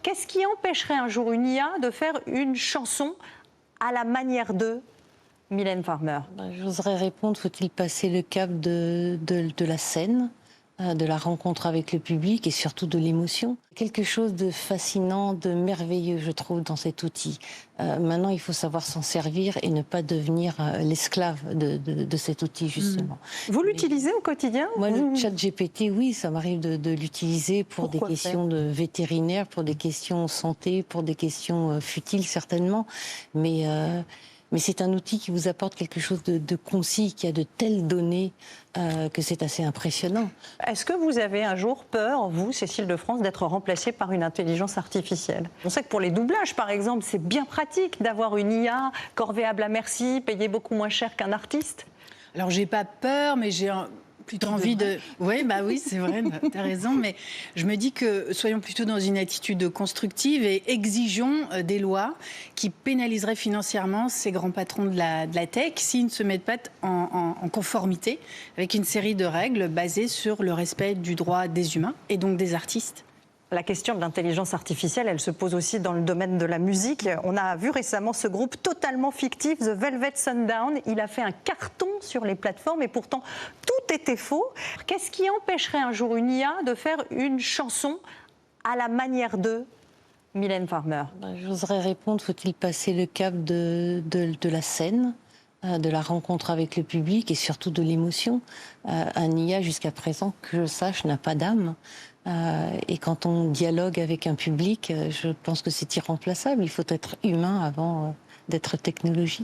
Qu'est-ce qui empêcherait un jour une IA de faire une chanson à la manière de Mylène Farmer? J'oserais répondre, faut-il passer le cap de la scène, de la rencontre avec le public et surtout de l'émotion. Quelque chose de fascinant, de merveilleux, je trouve, dans cet outil. Maintenant, il faut savoir s'en servir et ne pas devenir l'esclave de cet outil, justement. Vous l'utilisez au quotidien? Moi, le chat GPT, oui, ça m'arrive de l'utiliser pour Pourquoi des questions de vétérinaire, pour des questions santé, pour des questions futiles, certainement. Mais c'est un outil qui vous apporte quelque chose de concis, qui a de telles données que c'est assez impressionnant. Est-ce que vous avez un jour peur, vous, Cécile de France, d'être remplacée par une intelligence artificielle? On sait que pour les doublages, par exemple, c'est bien pratique d'avoir une IA corvéable à merci, payée beaucoup moins cher qu'un artiste. Alors, j'ai pas peur, mais j'ai plutôt envie de... Oui, bah oui, c'est vrai, tu as raison, mais je me dis que soyons plutôt dans une attitude constructive et exigeons des lois qui pénaliseraient financièrement ces grands patrons de la tech s'ils ne se mettent pas en conformité avec une série de règles basées sur le respect du droit des humains et donc des artistes. La question de l'intelligence artificielle, elle se pose aussi dans le domaine de la musique. On a vu récemment ce groupe totalement fictif, The Velvet Sundown. Il a fait un carton sur les plateformes et pourtant tout était faux. Qu'est-ce qui empêcherait un jour une IA de faire une chanson à la manière de Mylène Farmer? J'oserais répondre, faut-il passer le cap de la scène, de la rencontre avec le public et surtout de l'émotion. Un IA, jusqu'à présent, que je sache, n'a pas d'âme. Et quand on dialogue avec un public, je pense que c'est irremplaçable. Il faut être humain avant d'être technologie.